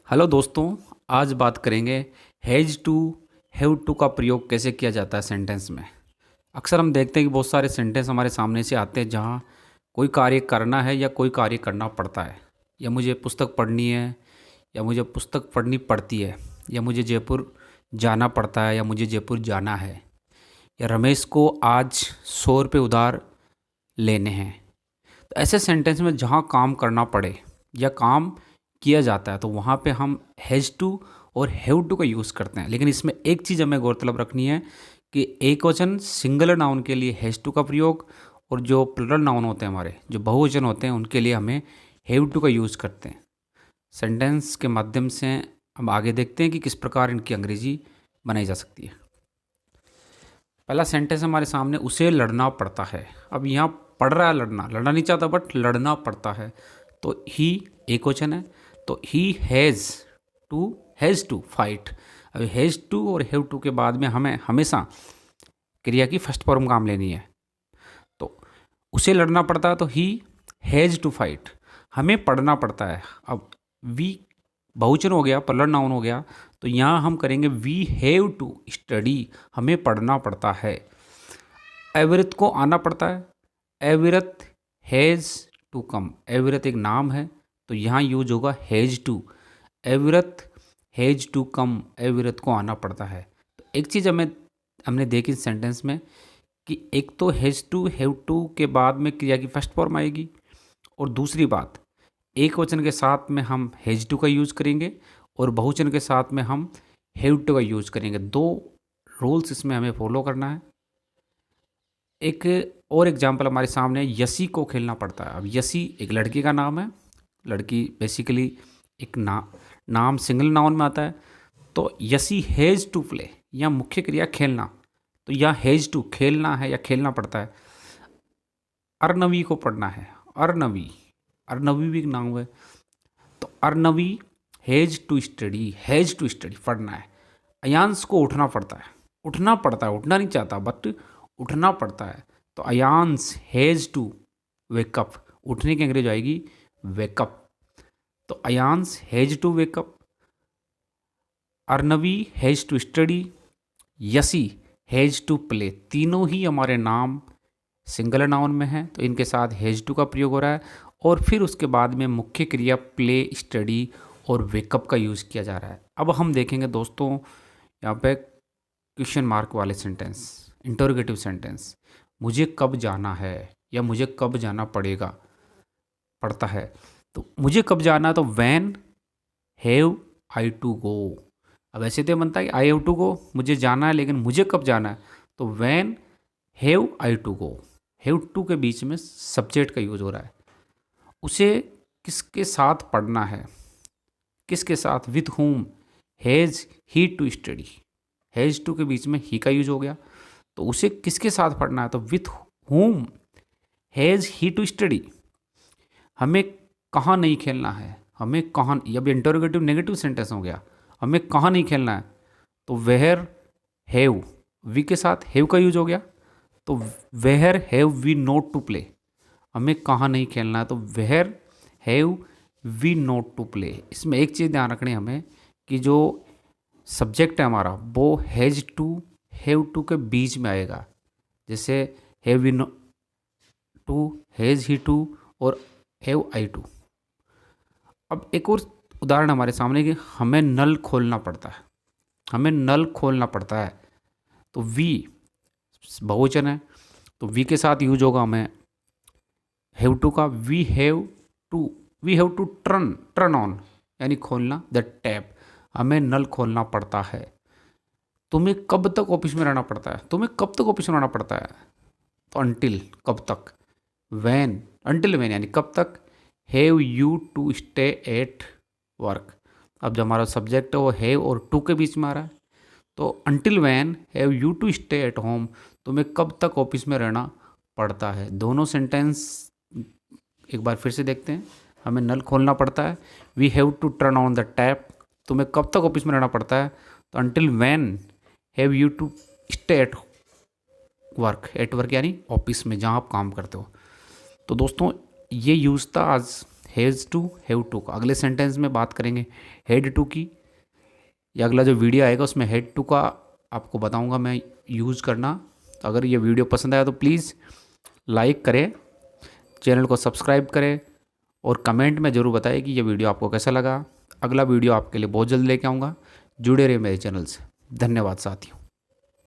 Hello दोस्तों। आज बात करेंगे हैज़ टू हैव टू का प्रयोग कैसे किया जाता है सेंटेंस में। अक्सर हम देखते हैं कि बहुत सारे सेंटेंस हमारे सामने से आते हैं जहाँ कोई कार्य करना है या कोई कार्य करना पड़ता है, या मुझे पुस्तक पढ़नी है या मुझे पुस्तक पढ़नी पड़ती है, या मुझे जयपुर जाना पड़ता है या मुझे जयपुर जाना है, या रमेश को आज 100 रुपये उधार लेने हैं। तो ऐसे सेंटेंस में जहाँ काम करना पड़े या काम किया जाता है तो वहाँ पे हम हैज़ टू और हैव टू का यूज़ करते हैं। लेकिन इसमें एक चीज़ हमें गौरतलब रखनी है कि एक वचन सिंगुलर नाउन के लिए हैज़ टू का प्रयोग, और जो प्लुरल नाउन होते हैं हमारे जो बहुवचन होते हैं उनके लिए हमें हैव टू का यूज़ करते हैं। सेंटेंस के माध्यम से हम आगे देखते हैं कि किस प्रकार इनकी अंग्रेजी बनाई जा सकती है। पहला सेंटेंस हमारे सामने, उसे लड़ना पड़ता है। अब यहाँ पढ़ रहा है लड़ना, लड़ना नहीं चाहता बट लड़ना पड़ता है, तो ही एक वचन है, तो ही हैज़ टू फाइट। अब हैज़ टू और हैव टू के बाद में हमें हमेशा क्रिया की फर्स्ट फॉर्म काम लेनी है। तो उसे लड़ना पड़ता है तो ही हैज़ टू फाइट, हमें पढ़ना पड़ता है। अब वी बहुवचन हो गया, प्लुरल नाउन हो गया, तो यहाँ हम करेंगे वी हैव टू स्टडी, हमें पढ़ना पड़ता है। एवरत को आना पड़ता है, एवरत हैज़ टू कम। एवरत एक नाम है तो यहाँ यूज होगा हैज़ टू। एवरत हैज़ टू कम, एवरत को आना पड़ता है। तो एक चीज़ हमने देखी इस सेंटेंस में कि एक तो हैज़ टू हैव टू के बाद में क्रिया की फर्स्ट फॉर्म आएगी, और दूसरी बात एक वचन के साथ में हम हैज़ टू का यूज़ करेंगे और बहुवचन के साथ में हम हैव टू का यूज़ करेंगे। दो रूल्स इसमें हमें फॉलो करना है। एक और एग्जाम्पल हमारे सामने, यसी को खेलना पड़ता है। अब यसी एक लड़की का नाम है, लड़की बेसिकली एक नाम सिंगल नाउन में आता है, तो यसी हैज़ टू प्ले, या मुख्य क्रिया खेलना, तो यहाँ हैज़ टू खेलना है या खेलना पड़ता है। अर्नवी को पढ़ना है, अर्नवी, अर्नवी भी एक नाम है, तो अर्नवी हैज़ टू स्टडी पढ़ना है। अयांश को उठना पड़ता है, उठना नहीं चाहता बट उठना पड़ता है, तो अयांश हैज़ टू वेकअप, उठने की अंग्रेज आएगी वेकअप, तो Ayansh has to wake up. Arnavi has to study, यसी हैज़ टू प्ले। तीनों ही हमारे नाम सिंगल नाउन में हैं, तो इनके साथ हैज़ टू का प्रयोग हो रहा है, और फिर उसके बाद में मुख्य क्रिया प्ले, स्टडी और वेकअप का यूज़ किया जा रहा है। अब हम देखेंगे दोस्तों यहाँ पे क्वेश्चन मार्क वाले सेंटेंस, इंटरोगेटिव सेंटेंस। मुझे कब जाना है या मुझे कब जाना पड़ता है। तो मुझे कब जाना है तो when have I to go. अब ऐसे तो बनता है कि आई हैव टू गो, मुझे जाना है, लेकिन मुझे कब जाना है तो when have I to go. Have to के बीच में सब्जेक्ट का यूज हो रहा है। उसे किसके साथ पढ़ना है, किसके साथ, with whom has he to study. Has to के बीच में ही का यूज हो गया, तो उसे किसके साथ पढ़ना है तो with whom has he to study. हमें कहाँ नहीं खेलना है, हमें कहाँ, अब इंटरोगेटिव नेगेटिव सेंटेंस हो गया, हमें कहाँ नहीं खेलना है तो वेयर हैव, वी के साथ हैव का यूज हो गया, तो where have we not to play. हमें कहाँ नहीं खेलना है तो where have we not to play. इसमें एक चीज़ ध्यान रखनी है हमें कि जो सब्जेक्ट है हमारा वो हैज़ टू हैव टू के बीच में आएगा, जैसे have we to, has he to और हैव आई टू। अब एक और उदाहरण हमारे सामने कि हमें नल खोलना पड़ता है, हमें नल खोलना पड़ता है, तो वी बहुवचन है तो वी के साथ यूज होगा हमें हैव टू का। We have to turn on, यानी खोलना द टैप। हमें नल खोलना पड़ता है। तुम्हें कब तक ऑफिस में रहना पड़ता है, तुम्हें कब तक ऑफिस में रहना पड़ता है तो अंटिल, कब तक। वैन, अंटिल वैन यानी कब तक। Have you to stay at work. अब जो हमारा सब्जेक्ट है वो हैव और टू के बीच में आ रहा है, तो until when have you to stay at home, तुम्हें कब तक ऑफिस में रहना पड़ता है। दोनों सेंटेंस एक बार फिर से देखते हैं। हमें नल खोलना पड़ता है, we have to turn on the tap. तुम्हें कब तक ऑफिस में रहना पड़ता है तो until when have you to stay at work यानी ऑफिस में जहाँ आप काम करते हो। तो दोस्तों ये यूज़ था आज हैज़ टू, हैव टू का। अगले सेंटेंस में बात करेंगे हेड टू की। या अगला जो वीडियो आएगा उसमें हेड टू का आपको बताऊंगा मैं यूज़ करना। तो अगर ये वीडियो पसंद आया तो प्लीज़ लाइक करें, चैनल को सब्सक्राइब करें और कमेंट में ज़रूर बताएं कि ये वीडियो आपको कैसा लगा। अगला वीडियो आपके लिए बहुत जल्द लेके आऊँगा। जुड़े रहिए मेरे चैनल से। धन्यवाद साथियों।